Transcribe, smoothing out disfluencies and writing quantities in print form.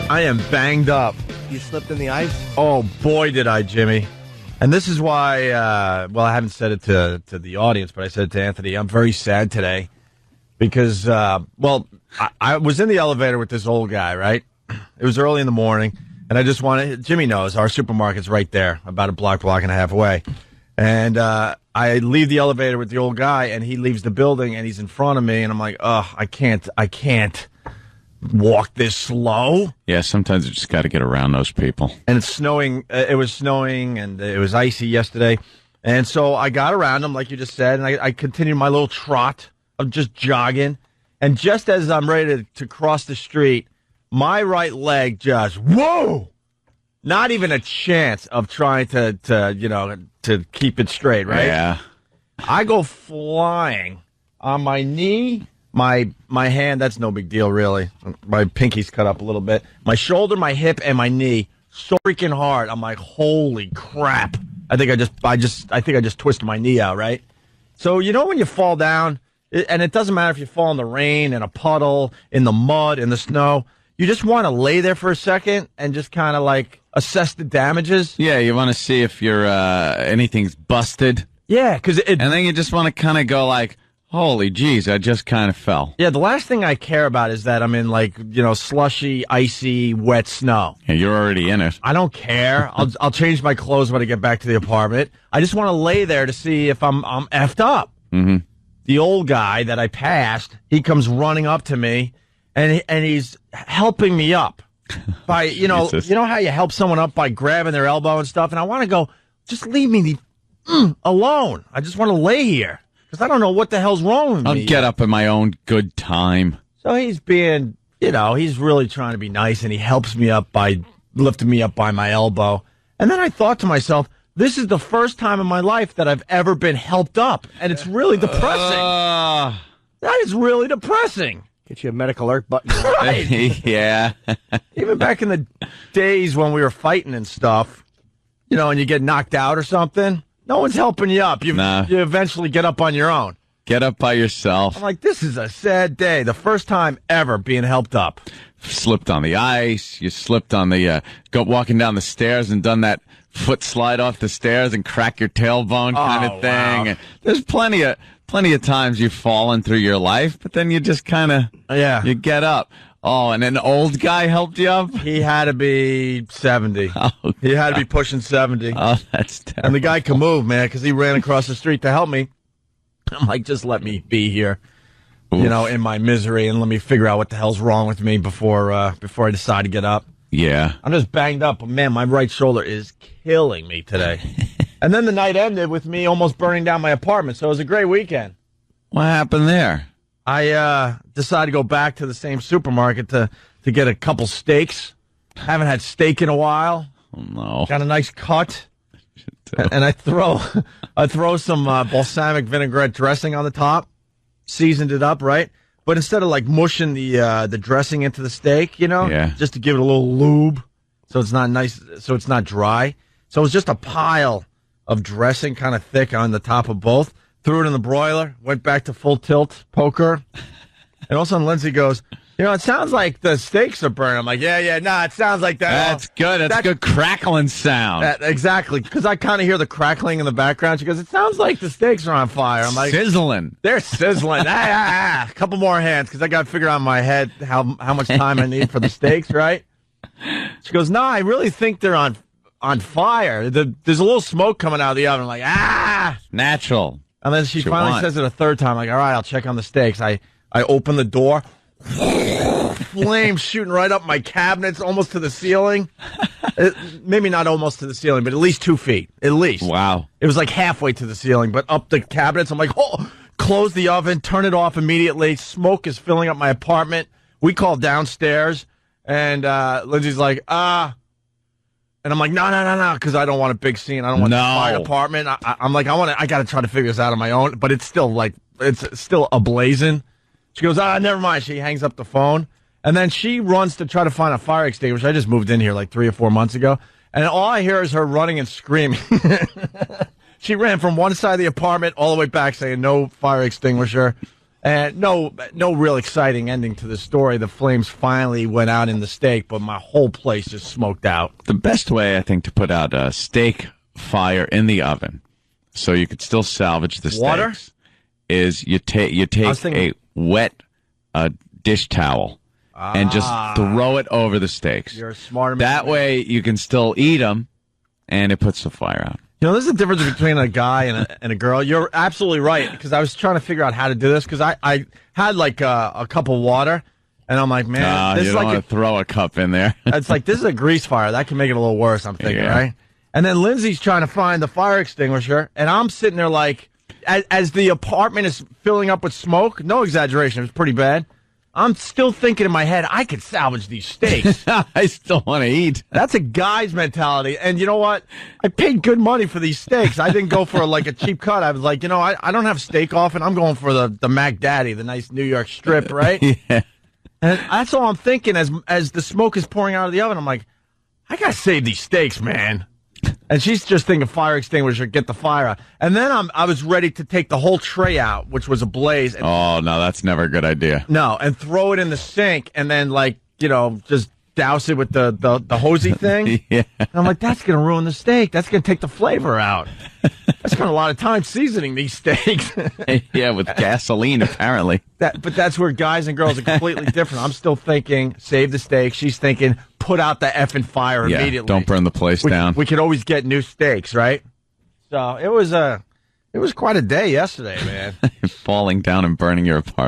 I am banged up. You slipped in the ice? Oh, boy, did I, Jimmy. And this is why, I haven't said it to the audience, but I said it to Anthony. I'm very sad today because, I was in the elevator with this old guy, right? It was early in the morning, and I just wanted, Jimmy knows, our supermarket's right there, about a block and a half away. And I leave the elevator with the old guy, and he leaves the building, and he's in front of me, and I'm like, I can't walk this slow. Yeah, sometimes you just got to get around those people. And it's snowing. It was snowing, and it was icy yesterday. And so I got around him, like you just said, and I continued my little trot of just jogging. And just as I'm ready to cross the street, my right leg just, whoa! Not even a chance of trying to keep it straight, right? Yeah. I go flying on my knee. My hand, that's no big deal, really. My pinky's cut up a little bit. My shoulder, my hip, and my knee, so freaking hard. I'm like, holy crap! I think I just twisted my knee out, right? So when you fall down, and it doesn't matter if you fall in the rain, in a puddle, in the mud, in the snow. You just want to lay there for a second and just kind of like assess the damages. Yeah, you want to see if your anything's busted. Yeah, and then you just want to kind of go like, holy jeez, I just kind of fell. Yeah, the last thing I care about is that I'm in slushy, icy, wet snow. Yeah, you're already in it. I don't care. I'll change my clothes when I get back to the apartment. I just want to lay there to see if I'm effed up. Mm-hmm. The old guy that I passed, he comes running up to me, and he's helping me up by you know how you help someone up by grabbing their elbow and stuff. And I want to go, just leave me alone. I just want to lay here. Because I don't know what the hell's wrong with me. I'll get up in my own good time. So he's being, he's really trying to be nice, and he helps me up by lifting me up by my elbow. And then I thought to myself, this is the first time in my life that I've ever been helped up. And it's really depressing. That is really depressing. Get you a medical alert button. Right. Yeah. Even back in the days when we were fighting and stuff, and you get knocked out or something. No one's helping you up. You eventually get up on your own. Get up by yourself. I'm like, this is a sad day. The first time ever being helped up. Slipped on the ice. You slipped on the, walking down the stairs and done that foot slide off the stairs and crack your tailbone kind of thing. Wow. There's plenty of times you've fallen through your life, but then you just kind of, you get up. Oh, and an old guy helped you up? He had to be 70. Oh, he had to be pushing 70. Oh, that's terrible. And the guy can move, man, because he ran across the street to help me. I'm like, just let me be here, Oof. In my misery, and let me figure out what the hell's wrong with me before I decide to get up. Yeah. I'm just banged up. But man, my right shoulder is killing me today. And then the night ended with me almost burning down my apartment, so it was a great weekend. What happened there? I decided to go back to the same supermarket to get a couple steaks. Haven't had steak in a while. Oh, no. Got a nice cut. And I throw some balsamic vinaigrette dressing on the top. Seasoned it up, right? But instead of mushing the dressing into the steak, just to give it a little lube so it's not nice, so it's not dry. So it was just a pile of dressing kind of thick on the top of both. Threw it in the broiler, went back to full tilt poker. And all of a sudden, Lindsay goes, it sounds like the steaks are burning. I'm like, it sounds like that. That's good. That's a good crackling sound. Exactly, because I kind of hear the crackling in the background. She goes, it sounds like the steaks are on fire. I'm like, sizzling. They're sizzling. A couple more hands, because I got to figure out in my head how much time I need for the steaks, right? She goes, no, I really think they're on fire. There's a little smoke coming out of the oven. I'm like, natural. And then she finally says it a third time. Like, all right, I'll check on the steaks. I open the door. Flames shooting right up my cabinets, almost to the ceiling. Maybe not almost to the ceiling, but at least 2 feet. At least. Wow. It was like halfway to the ceiling, but up the cabinets. I'm like, close the oven, turn it off immediately. Smoke is filling up my apartment. We call downstairs, and Lindsay's like, And I'm like, no, because I don't want a big scene. I don't want the fire department. I'm like, I got to try to figure this out on my own. But it's still ablazing. She goes, never mind. She hangs up the phone. And then she runs to try to find a fire extinguisher. I just moved in here like 3 or 4 months ago. And all I hear is her running and screaming. She ran from one side of the apartment all the way back saying no fire extinguisher. And no real exciting ending to the story. The flames finally went out in the steak, but my whole place just smoked out. The best way, I think, to put out a steak fire in the oven so you could still salvage the Water? steaks is you take a wet dish towel and just throw it over the steaks. You're a smart man. That way you can still eat them, and it puts the fire out. You know, there's a difference between a guy and a girl. You're absolutely right, because I was trying to figure out how to do this, because I had like a cup of water, and I'm like, man, this you is don't like want to throw a cup in there. it's like, this is a grease fire. That can make it a little worse, I'm thinking, Yeah. right? And then Lindsay's trying to find the fire extinguisher, and I'm sitting there like, as the apartment is filling up with smoke, no exaggeration, it was pretty bad. I'm still thinking in my head, I could salvage these steaks. I still want to eat. That's a guy's mentality. And you know what? I paid good money for these steaks. I didn't go for like a cheap cut. I was like, I don't have steak often. I'm going for the Mac Daddy, the nice New York strip, right? Yeah. And that's all I'm thinking as the smoke is pouring out of the oven. I'm like, I got to save these steaks, man. And she's just thinking fire extinguisher, get the fire out. And then I was ready to take the whole tray out, which was ablaze. And Oh, no, that's never a good idea. no, and throw it in the sink, and then just douse it with the hosey thing. Yeah. And I'm like, that's gonna ruin the steak. That's gonna take the flavor out. I spent a lot of time seasoning these steaks. Yeah, with gasoline, apparently. But that's where guys and girls are completely different. I'm still thinking save the steak. She's thinking put out the effing fire Yeah, immediately. don't burn the place down. We could always get new steaks, right? So it was quite a day yesterday, man. Falling down and burning your apartment.